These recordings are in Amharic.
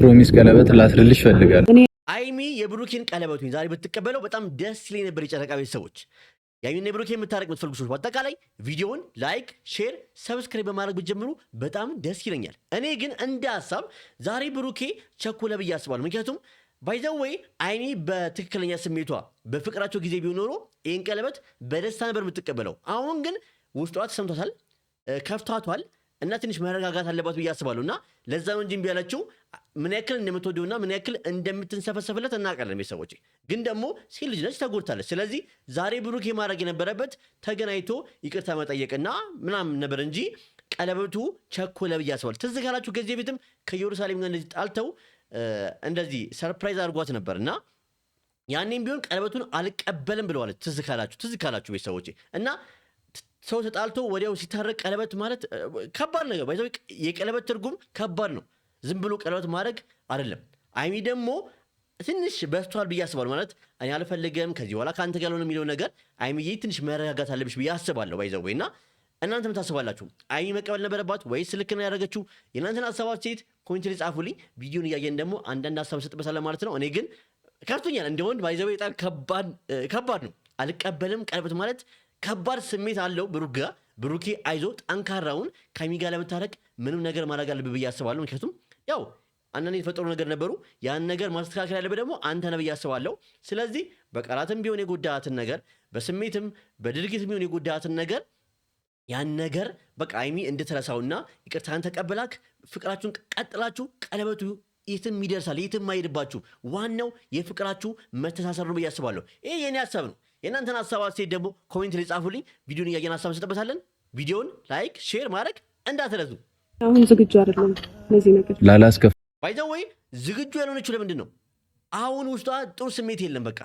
ፕሮሚስ ቀለበት ላስርልሽ ፈልጋለሁ። አይሚ የብሩኬን ቀለበቱን ዛሬ ብትቀበለው በጣም ደስ ይለኝ ነበር። የጨረቃ ቤተሰቦች የአይሚና የብሩኬን የምታረቅ የምትፈልጉ ሰዎች በአጠቃላይ ቪዲዮውን ላይክ፣ ሼር፣ ሰብስክራይብ በማድረግ ብትጀምሩ በጣም ደስ ይለኛል። እኔ ግን እንደ ሀሳብ ዛሬ ብሩኬ ቸኮለ ብዬ አስባለሁ። ምክንያቱም ባይዘወይ አይሚ በትክክለኛ ስሜቷ በፍቅራቸው ጊዜ ቢሆን ኖሮ ይህን ቀለበት በደስታ ነበር የምትቀበለው። አሁን ግን ውስጧ ተሰምቷታል፣ ከፍቷታል እና ትንሽ መረጋጋት አለባት ብዬ አስባለሁ። እና ለዛ ነው እንጂ እምቢ ያለችው ምን ያክል እንደምትወደውና ምን ያክል እንደምትንሰፈሰፍለት እናውቃለን። ቤተሰቦች ግን ደግሞ ሴት ልጅ ነች፣ ተጎድታለች። ስለዚህ ዛሬ ብሩኬ ማድረግ የነበረበት ተገናኝቶ ይቅርታ መጠየቅና ምናምን ነበር እንጂ ቀለበቱ ቸኮለ ብዬ አስባለሁ። ትዝ ካላችሁ ከዚህ በፊትም ከኢየሩሳሌም ጋር እንደዚህ ጣልተው እንደዚህ ሰርፕራይዝ አድርጓት ነበር እና ያኔም ቢሆን ቀለበቱን አልቀበልም ብለዋለች። ትዝ ካላችሁ ቤተሰቦች እና ሰው ተጣልቶ ወዲያው ሲታረቅ ቀለበት ማለት ከባድ ነገር ባይዘው የቀለበት ትርጉም ከባድ ነው። ዝም ብሎ ቀለበት ማድረግ አይደለም። አይሚ ደግሞ ትንሽ በስቷል ብዬ አስባለሁ። ማለት እኔ አልፈልግም ከዚህ በኋላ ከአንተ ጋር ነው የሚለው ነገር አይሚዬ ትንሽ መረጋጋት አለብሽ ብዬ አስባለሁ። ባይዘው እና እናንተ ምን ታስባላችሁ? አይሚ መቀበል ነበረባት ወይስ ልክ ነው ያደረገችው? የእናንተን ሀሳባት ሴት ኮሜንት ላይ ጻፉልኝ። ቪዲዮን እያየን ደግሞ አንዳንድ ሀሳብ እንሰጥበታለን ማለት ነው። እኔ ግን ከፍቶኛል እንደ ወንድ ባይዘው በጣም ከባድ ነው። አልቀበልም ቀለበት ማለት ከባድ ስሜት አለው። ብሩኬ አይዞ ጠንካራውን ከአይሚ ጋር ለመታረቅ ምንም ነገር ማድረግ አለብህ ብዬ አስባለሁ። ምክንያቱም ያው አንዳንድ የተፈጠሩ ነገር ነበሩ። ያን ነገር ማስተካከል ያለብህ ደግሞ አንተ ነህ ብዬ አስባለሁ። ስለዚህ በቃላትም ቢሆን የጎዳሃትን ነገር፣ በስሜትም በድርጊትም ቢሆን የጎዳሃትን ነገር ያን ነገር በቃ አይሚ እንድትረሳውና ይቅርታን ተቀበላክ ፍቅራችሁን ቀጥላችሁ ቀለበቱ የትም ይደርሳል፣ የትም አይሄድባችሁ። ዋናው የፍቅራችሁ መተሳሰር ነው ብዬ አስባለሁ። ይሄ የኔ ሀሳብ ነው። የእናንተን ሀሳብ አስተያየት ደግሞ ኮሜንት ላይ ጻፉልኝ። ቪዲዮን እያየን ሀሳብ እንሰጥበታለን። ቪዲዮን ላይክ ሼር ማድረግ እንዳትረሱ። አሁን ዝግጁ አይደለም ለዚህ ነገር ላላስከፍ ባይዘው ወይ ዝግጁ ያልሆነችው ለምንድን ነው? አሁን ውስጧ ጥሩ ስሜት የለም። በቃ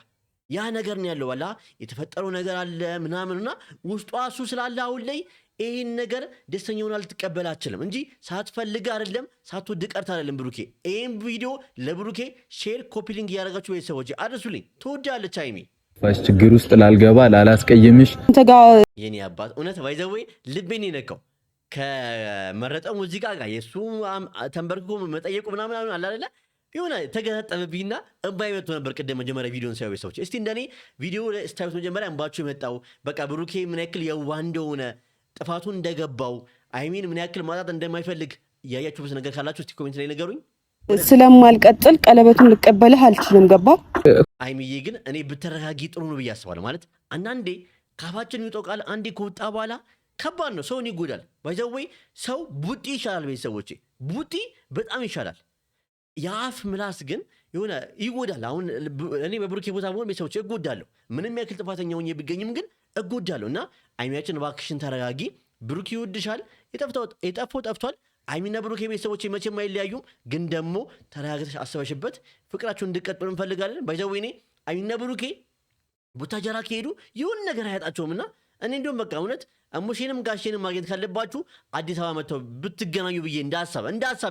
ያ ነገር ነው ያለው። ዋላ የተፈጠረው ነገር አለ ምናምንና ውስጧ እሱ ስላለ አሁን ላይ ይህን ነገር ደስተኛ ሆና ልትቀበል አትችልም እንጂ ሳትፈልግ አይደለም፣ ሳትወድ ቀርታ አይደለም። ብሩኬ ይህን ቪዲዮ ለብሩኬ ሼር ኮፒ ሊንክ እያደረጋችሁ ቤተሰቦች አድርሱልኝ። ትወዳለች አይሚ ፋሽ ችግር ውስጥ ላልገባ ላላስቀየምሽ የኔ አባት እውነት ባይዘው ልቤን የነካው ከመረጠው ሙዚቃ ጋር የሱ ተንበርክኮ መጠየቁ ምናምን አለ አይደለ የሆነ ተገጣጠመብኝና እንባይ መጥቶ ነበር። ቀደም መጀመሪያ ቪዲዮን ሳይው ሰዎች እስቲ እንደኔ ቪዲዮ ስታዩት መጀመሪያ እንባችሁ የመጣው በቃ ብሩኬ ምን ያክል የዋህ እንደሆነ ጥፋቱን እንደገባው አይሚን ምን ያክል ማጣት እንደማይፈልግ ያያችሁበት ነገር ካላችሁ እስቲ ኮሜንት ላይ ንገሩኝ። ስለማልቀጥል ቀለበቱን ልቀበልህ አልችልም። ገባ አይሚዬ ግን እኔ ብትረጋጊ ጥሩ ነው ብዬ አስባለሁ። ማለት አንዳንዴ ካፋችን የሚወጣው ቃል አንዴ ከወጣ በኋላ ከባድ ነው፣ ሰውን ይጎዳል። ባይዘዌ ሰው ቡጢ ይሻላል ቤተሰቦቼ፣ ቡጢ በጣም ይሻላል። የአፍ ምላስ ግን የሆነ ይጎዳል። አሁን እኔ በብሩኬ ቦታ ሆን ቤተሰቦቼ እጎዳለሁ። ምንም ያክል ጥፋተኛ ሆኜ ቢገኝም ግን እጎዳለሁ። እና አይሚያችን እባክሽን ተረጋጊ። ብሩኬ ይወድሻል። የጠፋው ጠፍቷል። አይሚና ብሩኬ ቤተሰቦቼ መቼም አይለያዩም። ግን ደግሞ ተረጋግተሽ አስበሽበት ፍቅራችሁን እንድትቀጥሉ እንፈልጋለን። ባይዘዌ እኔ አይሚና ብሩኬ ቡታጀራ ከሄዱ ይሁን ነገር አያጣቸውምና እኔ እንደውም በቃ እውነት እሙሼንም ጋሼንም ማግኘት ካለባችሁ አዲስ አበባ መጥተው ብትገናኙ ብዬ እንደ ሀሳብ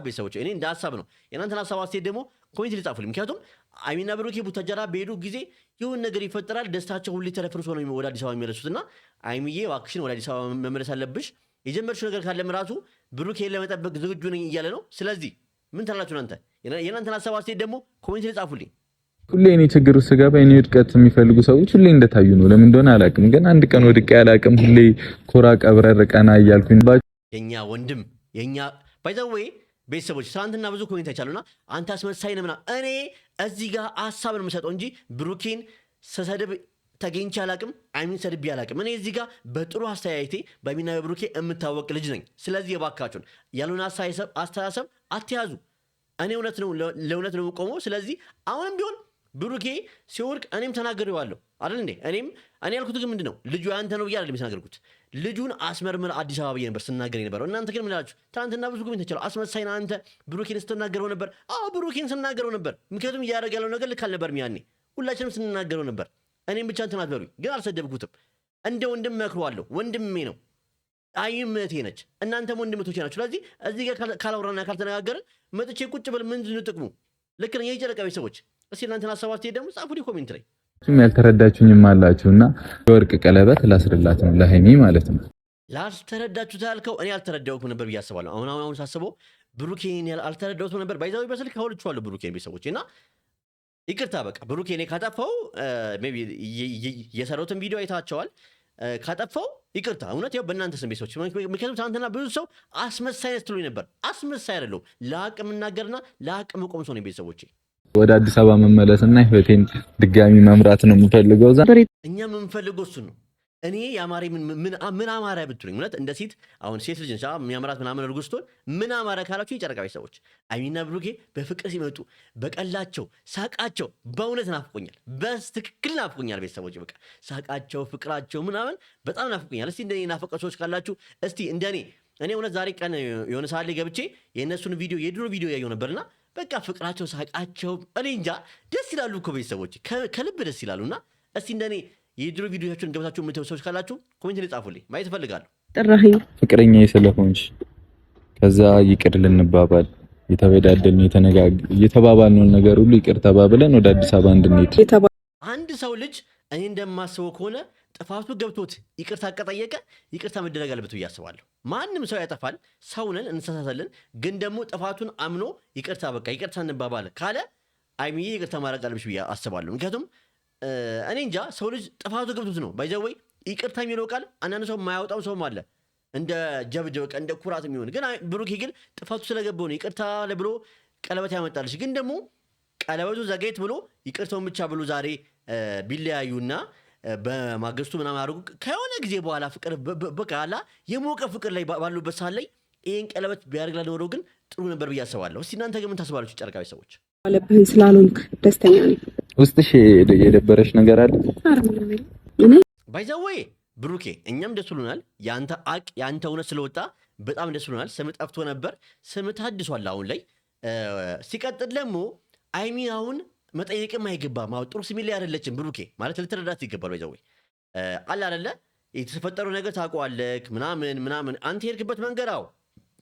ቤተሰቦች እኔ እንደ ሀሳብ ነው። የእናንተን ሀሳብ አስተያየት ደግሞ ኮሜንት ሊጻፉልኝ። ምክንያቱም አይሚና ብሩኬ ቡታጀራ በሄዱ ጊዜ ይሁን ነገር ይፈጠራል። ደስታቸው ሁሌ ተለፍርሶ ነው ወደ አዲስ አበባ የሚመለሱትና አይሚዬ እባክሽን ወደ አዲስ አበባ መመለስ አለብሽ። የጀመርሽው ነገር ካለም ራሱ ብሩኬን ለመጠበቅ ዝግጁ ነኝ እያለ ነው። ስለዚህ ምን ታላችሁ እናንተ? የእናንተን ሀሳብ አስተያየት ደግሞ ኮሜንት ሊጻፉልኝ። ሁሌ እኔ ችግር ውስጥ ስገባ እኔ ውድቀት የሚፈልጉ ሰዎች ሁሌ እንደታዩ ነው። ለምን እንደሆነ አላውቅም፣ ግን አንድ ቀን ወድቄ አላውቅም። ሁሌ ኮራ ቀብረር ቀና እያልኩኝ የኛ ወንድም የኛ ባይዘዌ ቤተሰቦች ትናንትና ብዙ ኮሜንት አይቻሉና አንተ አስመሳይ ነህ ምናምን። እኔ እዚህ ጋር ሀሳብ ነው የምሰጠው እንጂ ብሩኬን ስሰድብ ተገኝቼ አላውቅም፣ አይሚን ሰድቤ አላውቅም። እኔ እዚህ ጋር በጥሩ አስተያየቴ በአይሚና በብሩኬ የምታወቅ ልጅ ነኝ። ስለዚህ የባካችሁን ያሉን አስተሳሰብ አትያዙ። እኔ ለእውነት ነው የምቆመው። ስለዚህ አሁንም ቢሆን ብሩኬ ሲወርቅ እኔም ተናግሬዋለሁ አይደል እንዴ? እኔ ያልኩት ግን ምንድነው ልጁ ያንተ ነው ብዬ አይደለም የተናገርኩት። ልጁን አስመርምር አዲስ አበባ ብዬ ነበር ስናገር የነበረው። እናንተ ግን ምን አላችሁ? ትናንትና ብዙ ኮሜንት ተቻለ አስመሳይ ነህ አንተ ብሩኬን ስትናገረው ነበር። አዎ ብሩኬን ስናገረው ነበር፣ ምክንያቱም እያደረገ ያለው ነገር ልክ አልነበርም። ያኔ ሁላችንም ስንናገረው ነበር። እኔም ብቻ እንትን አትበሉኝ፣ ግን አልሰደብኩትም። እንደ ወንድም መክሯለሁ። ወንድሜ ነው፣ አይምቴ ነች፣ እናንተም ወንድምቶቼ ናችሁ። ስለዚህ እዚህ ጋር ካላወራና ካልተነጋገርን መጥቼ ቁጭ ብል ምንድን ነው ጥቅሙ? ልክ ነኝ። የጨረቃ ቤተሰቦች እስቲ እናንተን ሀሳባችሁ ደግሞ ጻፉልኝ ኮሜንት ላይ። ያልተረዳችሁኝም አላችሁና የወርቅ ቀለበት ላስርላት ነው ለሃይሚ ማለት ነው። ላልተረዳችሁት ያልከው እኔ አልተረዳሁም ነበር ብዬ አስባለሁ። አሁን ሳስበው ብሩኬን አልተረዳሁትም ነበር። ባይዛዊ በስልክ አውርቼዋለሁ ብሩኬን ቤተሰቦች እና ይቅርታ በቃ ብሩኬን ካጠፋው ሜቢ የሰራሁትን ቪዲዮ አይታቸዋል። ካጠፋው ይቅርታ እውነት ያው በእናንተ ስም ቤተሰቦች፣ ምክንያቱም ትናንትና ብዙ ሰው አስመሳይነት ትሉኝ ነበር። አስመሳይ አይደለሁም። ለሀቅ የምናገርና ለሀቅ መቆም ሰው ነኝ ቤተሰቦቼ። ወደ አዲስ አበባ መመለስና ህይወቴን ድጋሚ መምራት ነው የምፈልገው። እኛ የምንፈልገው እሱ ነው። እኔ ያማረ ምን አማረ ብትሉኝ እውነት እንደ ሴት አሁን ሴት ልጅ ነች የሚያምራት ምናምን እርጉዝ ስትሆን ምን አማረ ካላችሁ የጨረቃ ቤተሰቦች ሀይሚና ብሩኬ በፍቅር ሲመጡ በቀላቸው ሳቃቸው በእውነት ናፍቆኛል። በትክክል ናፍቆኛል ቤተሰቦች። በቃ ሳቃቸው ፍቅራቸው ምናምን በጣም ናፍቆኛል። እስቲ እንደኔ ናፈቀ ሰዎች ካላችሁ እስቲ እንደኔ እኔ እውነት ዛሬ ቀን የሆነ ሰዓት ላይ ገብቼ የእነሱን ቪዲዮ የድሮ ቪዲዮ ያየው ነበርና በቃ ፍቅራቸው ሳቃቸው እኔ እንጃ ደስ ይላሉ እኮ ቤተሰቦች ከልብ ደስ ይላሉና እስቲ እንደኔ የድሮ ቪዲዮዎቻችሁን ገብታችሁ የምታዩ ሰዎች ካላችሁ ኮሜንት ላይ ጻፉልኝ፣ ማየት እፈልጋለሁ። ጥራኸኝ ፍቅረኛዬ ስለሆንሽ ከዛ ይቅር ልንባባል የተበዳደልን የተባባልነው ነገር ሁሉ ይቅር ተባብለን ወደ አዲስ አበባ እንድንሄድ። አንድ ሰው ልጅ እኔ እንደማስበው ከሆነ ጥፋቱ ገብቶት ይቅርታ ከጠየቀ ይቅርታ መደረግ አለበት ብዬ አስባለሁ። ማንም ሰው ያጠፋል፣ ሰው ነን፣ እንሳሳታለን። ግን ደግሞ ጥፋቱን አምኖ ይቅርታ በቃ ይቅርታ እንባባል ካለ አይሚዬ ይቅርታ ማድረግ አለብሽ ብዬ አስባለሁ። ምክንያቱም እኔ እንጃ ሰው ልጅ ጥፋቱ ገብቶት ነው ባይዘወይ ይቅርታ የሚለው ቃል አንዳንድ ሰው የማያወጣው ሰውም አለ እንደ ጀብድ በቃ እንደ ኩራት የሚሆን ግን ብሩኬ ግን ጥፋቱ ስለገባው ነው ይቅርታ ብሎ ቀለበት ያመጣልሽ። ግን ደግሞ ቀለበቱ ዘገይት ብሎ ይቅርታውን ብቻ ብሎ ዛሬ ቢለያዩና በማግስቱ ምናምን አድርጉ ከሆነ ጊዜ በኋላ ፍቅር በቃ አላ የሞቀ ፍቅር ላይ ባሉበት ሰዓት ላይ ይህን ቀለበት ቢያደርግ ላኖረው ግን ጥሩ ነበር ብዬ አስባለሁ። እስቲ እናንተ ግን ምን ታስባላችሁ? ጨረቃ ሰዎች አለብህን ስላልሆንክ ደስተኛ ነኝ። ውስጥሽ የደበረሽ ነገር አለ? ባይዛዌ ብሩኬ እኛም ደስ ብሎናል። ያንተ እውነት ስለወጣ በጣም ደስ ብሎናል። ስም ጠፍቶ ነበር፣ ስም ታድሷል አሁን ላይ። ሲቀጥል ደግሞ አይሚ አሁን መጠየቅም አይገባም። አሁን ጥሩ ስሜት ላይ አይደለችም ብሩኬ ማለት ልትረዳት ይገባል። ባይዛዌ አለ አይደለ የተፈጠረው ነገር ታውቀዋለህ ምናምን አንተ የሄድክበት መንገድ አዎ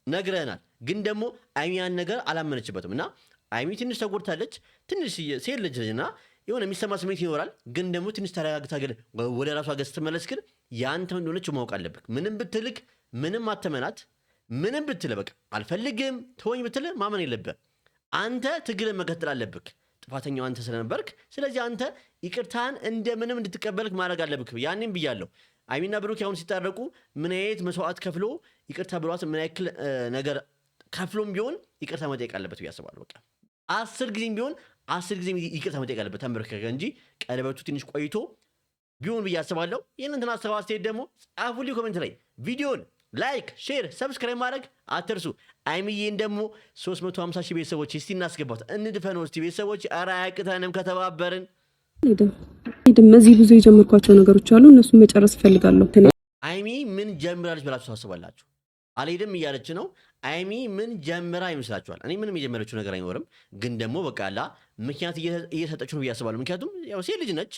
ነግረናል። ግን ደግሞ አይሚ ያን ነገር አላመነችበትም እና አይሚ ትንሽ ተጎድታለች። ትንሽ ሴት ልጅ እና የሆነ የሚሰማ ስሜት ይኖራል። ግን ደግሞ ትንሽ ተረጋግታ ግን ወደ ራሷ ገጽ ስትመለስ ግን ያንተ እንደሆነች ማወቅ አለብህ። ምንም ብትልክ ምንም አተመናት ምንም ብትል በቃ አልፈልግም ተወኝ ብትል ማመን የለብህ። አንተ ትግልን መቀጠል አለብህ። ጥፋተኛው አንተ ስለነበርክ ስለዚህ አንተ ይቅርታን እንደምንም እንድትቀበልክ ማድረግ አለብህ። ያኔም ብያለሁ። አይሚና ብሩክ አሁን ሲታረቁ ምን አይነት መስዋዕት ከፍሎ ይቅርታ ብሏት ምን ያክል ነገር ከፍሎም ቢሆን ይቅርታ መጠየቅ አለበት ብዬ አስባለሁ። በቃ 10 ጊዜም ቢሆን 10 ጊዜም ይቅርታ መጠየቅ አለበት ተንበርከከ እንጂ ቀለበቱ ትንሽ ቆይቶ ቢሆን ብዬ አስባለሁ። ይህንን ሀሳብ አስተያየት ደግሞ ጻፉልኝ ኮሜንት ላይ። ቪዲዮን ላይክ፣ ሼር፣ ሰብስክራይብ ማድረግ አትርሱ። አይሚዬን ደግሞ 350 ሺህ ቤተሰቦች እስቲ እናስገባት እንድፈነው እስቲ ቤተሰቦች። ኧረ አያቅተንም ከተባበርን። ሄድም እዚህ ብዙ የጀመርኳቸው ነገሮች አሉ፣ እነሱን መጨረስ እፈልጋለሁ። አይሚ ምን ጀምራለች ብላችሁ ታስባላችሁ? አልሄድም እያለች ነው። አይሚ ምን ጀምራ ይመስላችኋል? እኔ ምንም የጀመረችው ነገር አይኖርም። ግን ደግሞ በቃ አላ ምክንያት እየሰጠችው ነው ብዬ አስባለሁ። ምክንያቱም ያው ሴት ልጅ ነች።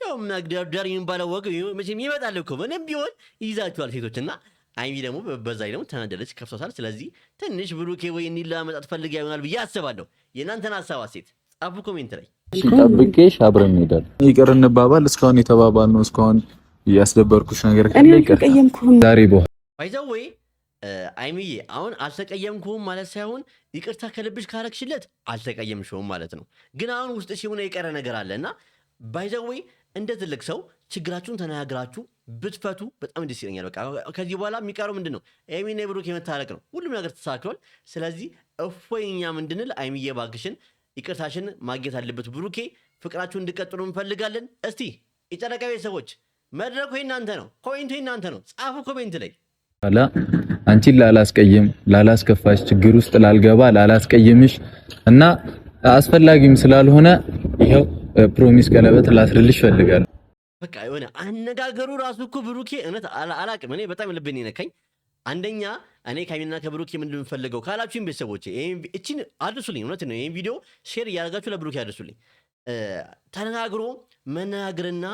ያው መግደርደር የሚባለው ወግ መቼም ይመጣል እኮ ምንም ቢሆን ይይዛችኋል ሴቶች እና አይሚ ደግሞ በዛ ደግሞ ተናደለች፣ ከፍቷታል። ስለዚህ ትንሽ ብሩኬ ወይ እንዲላ መጣት ፈልጋ ይሆናል ብዬ አስባለሁ። የእናንተን ሀሳብ ሴት ጻፉ ኮሜንት ላይ። ጠብቄሽ አብረን እንሄዳለን። ይቅር እንባባል። እስካሁን የተባባልነው እስካሁን ያስደበርኩሽ ነገር ካለ ይቅር ዛሬ በኋላ ባይዘው ወይ አይሚዬ አሁን አልተቀየምኩም ማለት ሳይሆን ይቅርታ ከልብሽ ካረክሽለት አልተቀየምሽውም ማለት ነው። ግን አሁን ውስጥ ሲሆነ የቀረ ነገር አለና ባይዘዌ እንደ ትልቅ ሰው ችግራችሁን ተነጋግራችሁ ብትፈቱ በጣም ደስ ይለኛል። በቃ ከዚህ በኋላ የሚቀረው ምንድን ነው? አይሚና ብሩክ የመታረቅ ነው። ሁሉም ነገር ተሳክሏል። ስለዚህ እፎይኛ ምንድንል አይሚዬ ባክሽን ይቅርታሽን ማግኘት አለበት ብሩኬ። ፍቅራችሁን እንድቀጥሉ እንፈልጋለን። እስቲ የጨረቃ ቤተሰቦች መድረኩ እናንተ ነው፣ ኮሜንቱ እናንተ ነው። ጻፉ ኮሜንት ላይ አላ አንቺን ላላስቀይም ላላስከፋሽ ችግር ውስጥ ላልገባ ላላስቀይምሽ እና አስፈላጊም ስላልሆነ ይሄው ፕሮሚስ ቀለበት ላስርልሽ ፈልጋለሁ። በቃ የሆነ አነጋገሩ ራሱ እኮ ብሩኬ እውነት አላቅም። እኔ በጣም ልብን ይነካኝ። አንደኛ እኔ ከአይሚና ከብሩኬ ምንድን የምፈልገው ካላችሁኝ ቤተሰቦቼ እቺን አድርሱልኝ። እውነት ነው። ይህን ቪዲዮ ሼር እያደረጋችሁ ለብሩኬ አድርሱልኝ። ተነጋግሮ መነጋገርና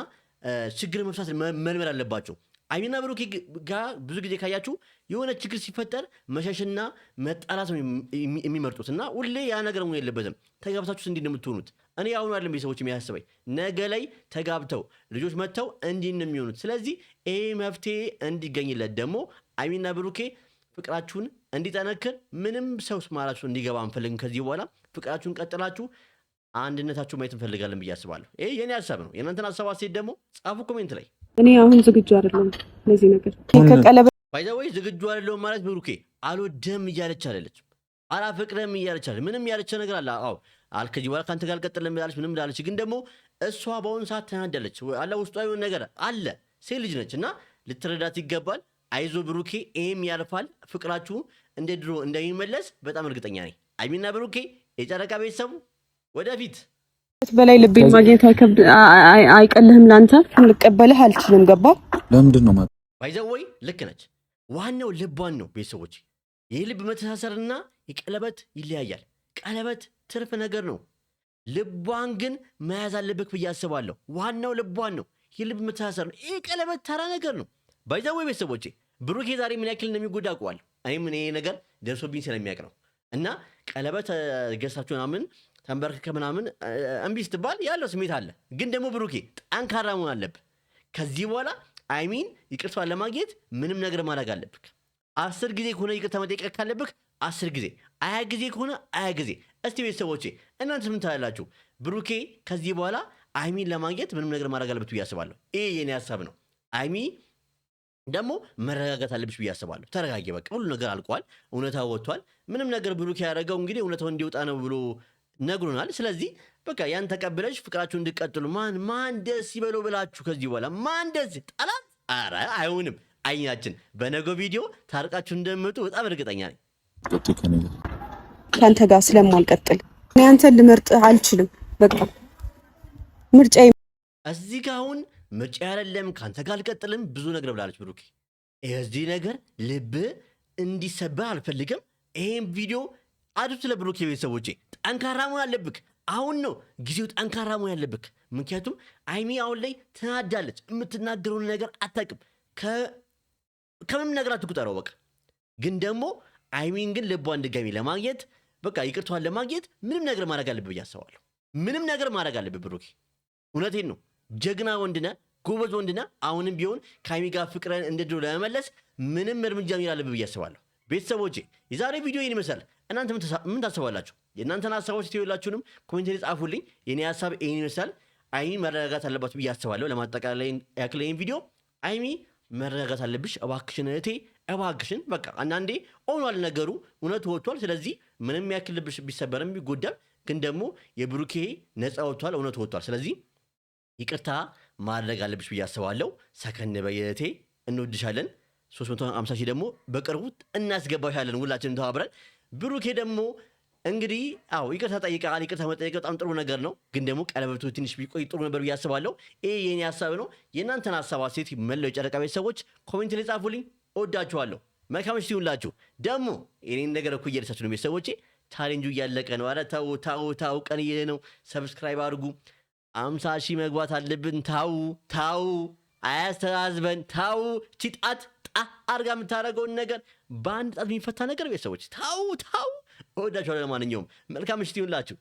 ችግር መፍታት መልመድ አለባቸው። አይሚና ብሩኬ ጋር ብዙ ጊዜ ካያችሁ የሆነ ችግር ሲፈጠር መሸሽና መጣላት ነው የሚመርጡት እና ሁሌ ያ ነገር መሆን የለበትም። ተጋብታችሁስ እንዲህ ነው የምትሆኑት። እኔ አሁኑ አይደለም ቤተሰቦች የሚያስበኝ ነገ ላይ ተጋብተው ልጆች መጥተው እንዲህ ነው የሚሆኑት። ስለዚህ ይሄ መፍትሄ እንዲገኝለት ደግሞ አይሚና ብሩኬ ፍቅራችሁን እንዲጠነክር ምንም ሰው ማራችሁ እንዲገባ አንፈልግም። ከዚህ በኋላ ፍቅራችሁን ቀጥላችሁ አንድነታችሁ ማየት እንፈልጋለን ብዬ አስባለሁ። ይሄ የኔ ሐሳብ ነው። የእናንተን ሐሳብ አስተያየት ደግሞ ጻፉ ኮሜንት ላይ። እኔ አሁን ዝግጁ አይደለም ለዚህ ነገር። ከቀለበት ባይዛው ዝግጁ አይደለም ማለት ብሩኬ አልወደም እያለች አይደለችም፣ አላፈቅረም እያለች አይደል። ምንም ያለች ነገር አለ። አዎ ከዚህ በኋላ ካንተ ጋር አልቀጥልም ያለች ምንም ዳለች። ግን ደግሞ እሷ በአሁኑ ሰዓት ተናደለች አለ። ውስጧ የሆነ ነገር አለ። ሴት ልጅ ነች እና ልትረዳት ይገባል። አይዞ ብሩኬ፣ ይሄም ያልፋል። ፍቅራችሁ እንደ ድሮ እንደሚመለስ በጣም እርግጠኛ ነኝ። አይሚና ብሩኬ የጨረቃ ቤተሰቡ ወደፊት በላይ ልቤን ማግኘት አይቀልህም። ላንተ ልቀበልህ አልችልም። ገባ? ለምንድን ነው ማለት ባይዘው ወይ ልክ ነች። ዋናው ልቧን ነው ቤተሰቦች። ይህ ልብ መተሳሰርና የቀለበት ይለያያል። ቀለበት ትርፍ ነገር ነው። ልቧን ግን መያዝ አለብህ ብዬ አስባለሁ። ዋናው ልቧን ነው። የልብ መተሳሰር ነው። ይህ ቀለበት ተራ ነገር ነው። ባይዘው ወይ ቤተሰቦቼ ብሩኬ ዛሬ ምን ያክል እንደሚጎዳ አውቀዋለሁ። እኔም ይሄ ነገር ደርሶብኝ ስለሚያውቅ ነው። እና ቀለበት ገዝታችሁ ምናምን ተንበርክከ ምናምን እምቢ ስትባል ያለው ስሜት አለ። ግን ደግሞ ብሩኬ ጠንካራ መሆን አለብህ። ከዚህ በኋላ አይሚን ይቅርታዋን ለማግኘት ምንም ነገር ማድረግ አለብህ። 10 ጊዜ ከሆነ ይቅርታ መጠየቅ ካለብህ 10 ጊዜ፣ 20 ጊዜ ከሆነ 20 ጊዜ። እስቲ ቤተሰቦቼ እናንተ ምን ታላላችሁ? ብሩኬ ከዚህ በኋላ አይሚን ለማግኘት ምንም ነገር ማድረግ አለበት ብዬ አስባለሁ። ይሄ የኔ ሀሳብ ነው። አይሚ ደግሞ መረጋጋት አለብሽ ብዬ አስባለሁ። ተረጋጊ፣ በቃ ሁሉ ነገር አልቋል። እውነታው ወጥቷል። ምንም ነገር ብሩኬ ያደረገው እንግዲህ እውነታው እንዲወጣ ነው ብሎ ነግሮናል። ስለዚህ በቃ ያን ተቀብለሽ ፍቅራችሁ እንድትቀጥሉ ማን ደስ ይበለው ብላችሁ ከዚህ በኋላ ማን ደስ ጠላት፣ ኧረ አይሆንም። አይናችን በነገው ቪዲዮ ታርቃችሁ እንደምመጡ በጣም እርግጠኛ ነኝ። ከአንተ ጋር ስለማልቀጥል እኔ አንተን ልመርጥ አልችልም። በቃ ምርጫ እዚህ ጋር አሁን ምርጫ አይደለም። ከአንተ ጋር አልቀጥልም ብዙ ነገር ብላለች ብሩኬ። የዚህ ነገር ልብ እንዲሰበር አልፈልግም። ይሄን ቪዲዮ አድርሱ ለብሩኬ ቤተሰቦቼ። ጠንካራ መሆን አለብክ። አሁን ነው ጊዜው ጠንካራ መሆን ያለብክ። ምክንያቱም አይሚ አሁን ላይ ትናዳለች። የምትናገረውን ነገር አታውቅም። ከምንም ነገር አትቁጠረው በቃ። ግን ደግሞ አይሚን ግን ልቧን ድጋሚ ለማግኘት በቃ ይቅርቷን ለማግኘት ምንም ነገር ማድረግ አለብህ ብዬ አስባለሁ። ምንም ነገር ማድረግ አለብህ ብሩኬ። እውነቴን ነው። ጀግና ወንድነ፣ ጎበዝ ወንድነ። አሁንም ቢሆን ከአይሚ ጋር ፍቅረን እንደ ድሮ ለመመለስ ምንም እርምጃ ሚል አለብህ ብዬ አስባለሁ። ቤተሰቦቼ የዛሬ ቪዲዮ ይህን ይመስላል። እናንተ ምን ታስባላችሁ? የእናንተን ሀሳቦች ትዩላችሁንም ኮሜንት ላይ ጻፉልኝ። የኔ ሀሳብ ይህን ይመስላል። አይሚ መረጋጋት አለባት ብዬ አስባለሁ። ለማጠቃላይ ያክል ይህን ቪዲዮ አይሚ መረጋጋት አለብሽ እባክሽን እህቴ፣ እባክሽን። በቃ አንዳንዴ ሆኗል ነገሩ፣ እውነቱ ወጥቷል። ስለዚህ ምንም ያክል ልብሽ ቢሰበርም ቢጎዳም ግን ደግሞ የብሩኬ ነፃ ወጥቷል፣ እውነቱ ወጥቷል። ስለዚህ ይቅርታ ማድረግ አለብሽ ብዬ አስባለሁ። ሰከን በይ እህቴ፣ እንወድሻለን። 350 ሺህ ደግሞ በቅርቡ እናስገባሻለን ሁላችንም ተባብረን። ብሩኬ ደግሞ እንግዲህ ይቅርታ ጠይቃል። ይቅርታ መጠየቅ በጣም ጥሩ ነገር ነው። ግን ደግሞ ቀለበቱ ትንሽ ቢቆይ ጥሩ ነበር ብዬ አስባለሁ። ይሄ የኔ ሀሳብ ነው። የእናንተን ሀሳብ አስተያየት መለው የጨረቃ ቤተሰቦች ኮሜንት ላይ ጻፉልኝ። እወዳችኋለሁ። መልካም ምሽት ይሁንላችሁ። ደግሞ የኔን ነገር እኮ እየደረሳችሁ ነው ቤተሰቦቼ። ቻሌንጁ እያለቀ ነው። ኧረ ታው ቀን እየሄደ ነው። ሰብስክራይብ አድርጉ። 50 ሺህ መግባት አለብን። ታው አያስተዛዝበን። ታው ቺጣት አርጋ የምታደርገውን ነገር በአንድ ጣት የሚፈታ ነገር ቤተሰቦች ታው። እወዳችኋለሁ። ለማንኛውም መልካም ምሽት ይሁንላችሁ።